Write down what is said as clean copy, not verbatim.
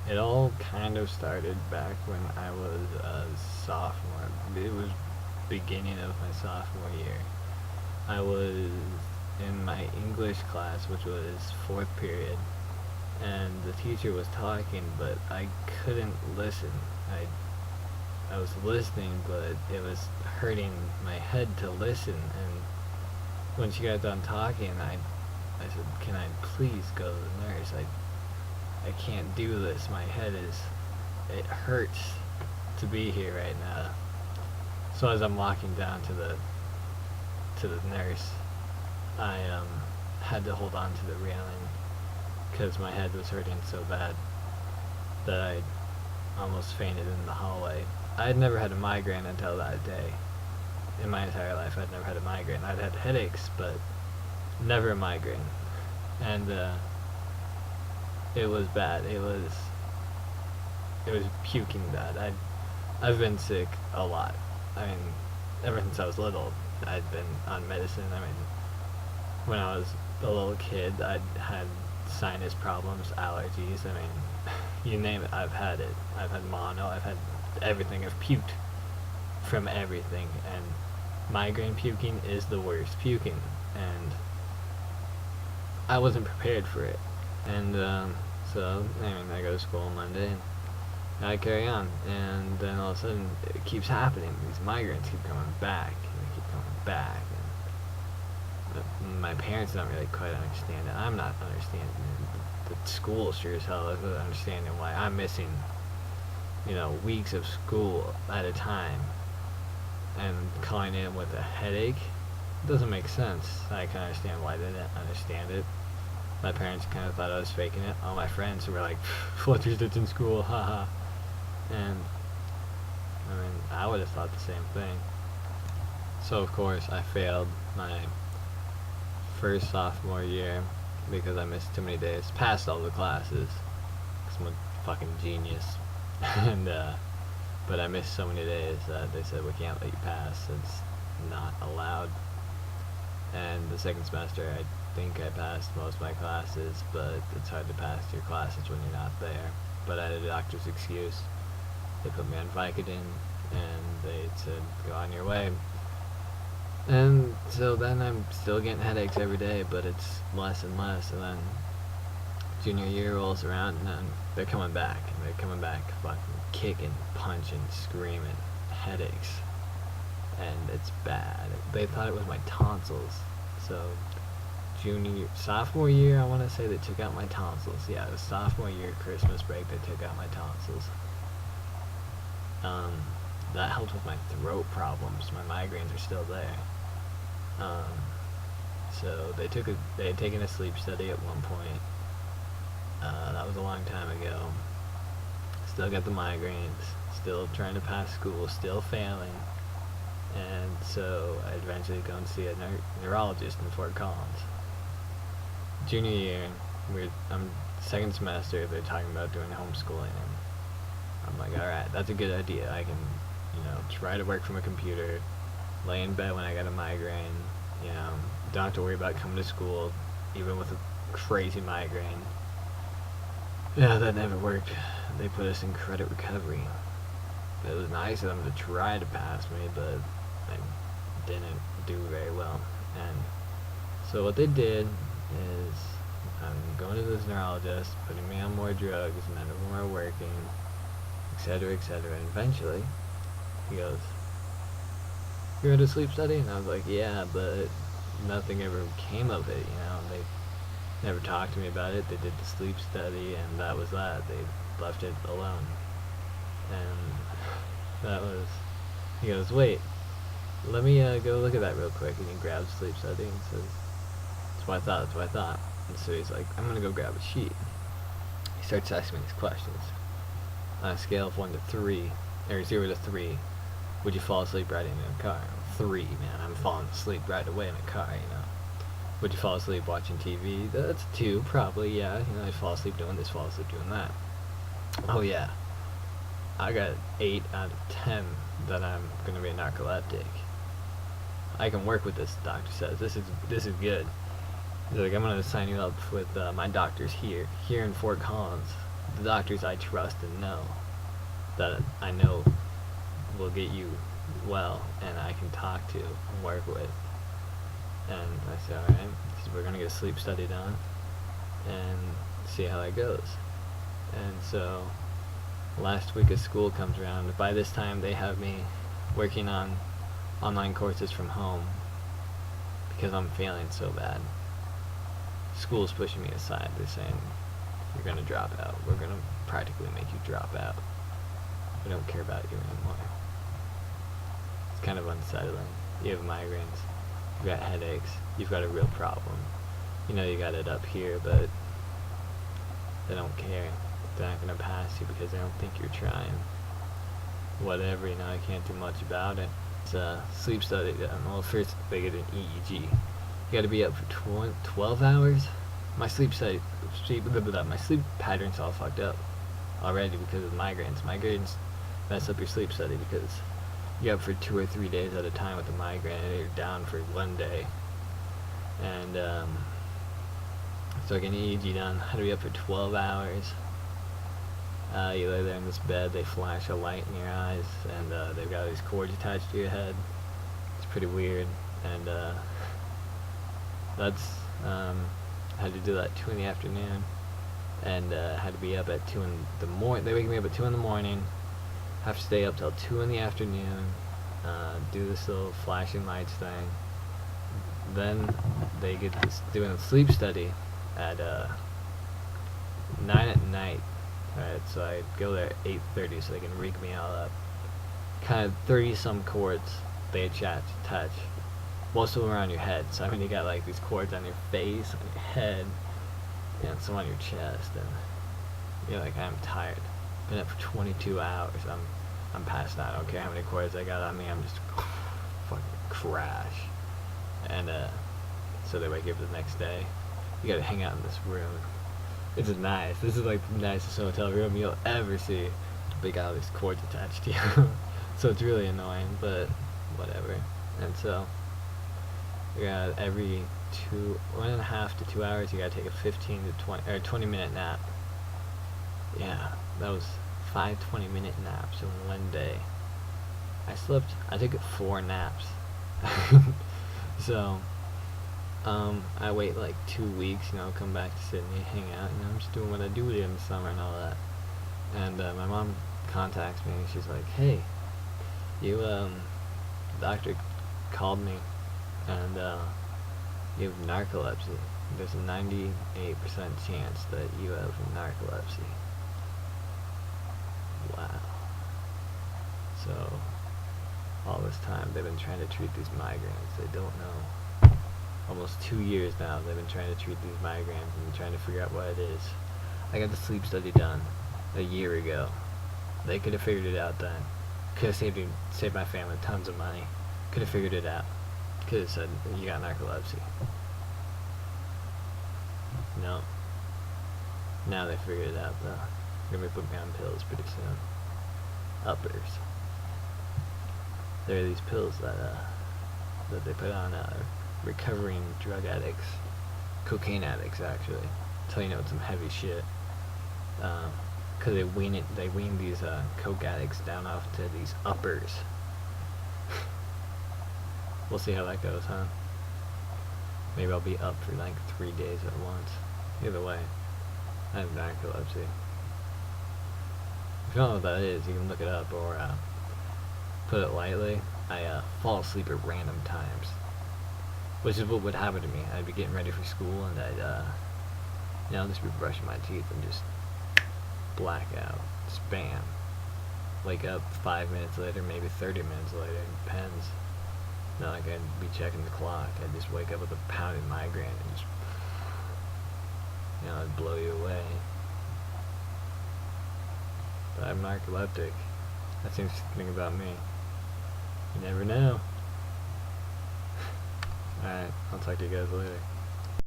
It all kind of started back when I was a sophomore. It was beginning of my sophomore year. I was in my English class, which was fourth period, and the teacher was talking, but I couldn't listen. I was listening, but it was hurting my head to listen. And when she got done talking, I said, "Can I please go to the nurse? I can't do this. My head is, it hurts to be here right now." So as I'm walking down to the nurse, I had to hold on to the railing because my head was hurting so bad that I almost fainted in the hallway. I had never had a migraine until that day. In my entire life, I'd never had a migraine. I'd had headaches, but never a migraine. And it was bad. It was puking bad. I've been sick a lot. I mean, ever since I was little, I'd been on medicine. I mean, when I was a little kid, I'd had sinus problems, allergies. I mean, you name it, I've had it. I've had mono. I've had everything. I've puked from everything, and migraine puking is the worst puking, and I wasn't prepared for it. And so, I mean, I go to school on Monday, and I carry on, and then all of a sudden it keeps happening. These migraines keep coming back, and they keep coming back. And my parents don't really quite understand it. I'm not understanding it. The school sure as hell isn't understanding why I'm missing, weeks of school at a time, and calling in with a headache. It doesn't make sense. I can understand why they didn't understand it. My parents kind of thought I was faking it. All my friends were like, "Fletcher's just in school, haha." And I mean, I would have thought the same thing. So of course I failed my first sophomore year because I missed too many days. Passed all the classes because I'm a fucking genius. and but I missed so many days that they said we can't let you pass. It's not allowed. And the second semester, I think I passed most of my classes, but it's hard to pass your classes when you're not there. But I had a doctor's excuse. They put me on Vicodin, and they said, "Go on your way." And so then I'm still getting headaches every day, but it's less and less. And then junior year rolls around, and then they're coming back. And they're coming back fucking kicking, punching, screaming, headaches. And it's bad. They thought it was my tonsils. So sophomore year, I want to say they took out my tonsils. Yeah, it was sophomore year, Christmas break, they took out my tonsils. That helped with my throat problems. My migraines are still there. So they had taken a sleep study at one point. That was a long time ago. Still got the migraines. Still trying to pass school. Still failing. And so I eventually go and see a neurologist in Fort Collins. Junior year, I'm second semester. They're talking about doing homeschooling, and I'm like, all right, that's a good idea. I can, try to work from a computer, lay in bed when I got a migraine. Don't have to worry about coming to school, even with a crazy migraine. Yeah, that never worked. They put us in credit recovery. It was nice of them to try to pass me, but I didn't do very well. And so what they did is I'm going to this neurologist, putting me on more drugs, none of them are working, etc., etc. And eventually, he goes, "You're at a sleep study?" And I was like, "Yeah, but nothing ever came of it, They never talked to me about it. They did the sleep study, and that was that. They left it alone." And he goes, "Wait, let me go look at that real quick." And he grabs sleep study and says, "That's what I thought. And so he's like, "I'm gonna go grab a sheet." He starts asking me these questions. On a scale of 1 to 3, or 0 to 3, would you fall asleep riding in a car? 3, man, I'm falling asleep right away in a car, Would you fall asleep watching TV? That's 2, probably, yeah. I fall asleep doing this, fall asleep doing that. Oh yeah, I got 8 out of 10 that I'm gonna be a narcoleptic. I can work with this, the doctor says. This is good. He's like, "I'm gonna sign you up with my doctors here in Fort Collins. the doctors I trust and know that I know will get you well and I can talk to and work with. And I said, alright, so we're gonna get a sleep study done and see how that goes. And so last week of school comes around. By this time they have me working on online courses from home because I'm failing so bad. School's pushing me aside. They're saying, you're gonna drop out. We're gonna practically make you drop out. We don't care about you anymore. It's kind of unsettling. You have migraines, you've got headaches, you've got a real problem. You know you got it up here, but they don't care. They're not gonna pass you because they don't think you're trying. Whatever, you know, I can't do much about it. It's a sleep study. Well, first they get an EEG. You gotta be up for 12 hours? My sleep pattern's all fucked up already because of migraines. Migraines mess up your sleep study because you're up for 2 or 3 days at a time with a migraine and you're down for 1 day. And so I get an EEG done. I had to be up for 12 hours. You lay there in this bed, they flash a light in your eyes, and they've got these cords attached to your head. It's pretty weird, and that's I had to do that at 2 in the afternoon, and had to be up at 2 in the morning. They wake me up at 2 in the morning. Have to stay up till 2 in the afternoon. Do this little flashing lights thing. Then they get this doing a sleep study at 9 at night. Alright, so I go there at 8:30 so they can rig me all up. Kind of 30-some cords they attach. Most of them are on your head. So I mean, you got like these cords on your face, on your head, and some on your chest, and you're like, I'm tired. Been up for 22 hours. I'm passed out. I don't care how many cords I got on me. I'm just fucking crash. And so they wake you up the next day. You gotta hang out in this room. It's nice. This is like the nicest hotel room you'll ever see. They got all these cords attached to you. So it's really annoying, but whatever. And so you got every 1.5 to 2 hours you gotta take a 15 to 20 minute nap. Yeah, that was 5 20-minute naps in 1 day. I took 4 naps. So I wait like 2 weeks, you know, come back to Sydney, hang out, you know, I'm just doing what I do in the summer and all that. And my mom contacts me and she's like, hey, you, the doctor called me and you have narcolepsy. There's a 98% chance that you have narcolepsy. Wow. So all this time they've been trying to treat these migraines. They don't know. Almost 2 years now they've been trying to treat these migraines and trying to figure out what it is. I got the sleep study done a year ago. They could have figured it out then. Could have saved my family tons of money. Could have figured it out. Could have said, you got narcolepsy. No. Now they figured it out though. They're gonna be putting me on pills pretty soon. Uppers. There are these pills that they put on recovering drug addicts, cocaine addicts actually. Tell you know it's some heavy shit. Cause they wean these coke addicts down off to these uppers. We'll see how that goes, huh? Maybe I'll be up for like 3 days at once. Either way, I have narcolepsy. If you don't know what that is, you can look it up or put it lightly. I fall asleep at random times, which is what would happen to me. I'd be getting ready for school and I'd just be brushing my teeth and just black out. Just bam. Wake up 5 minutes later, maybe 30 minutes later. It depends. Not like I'd be checking the clock. I'd just wake up with a pounding migraine and just, it'd blow you away. But I'm narcoleptic. That's the interesting thing about me. You never know. Alright, I'll talk to you guys later.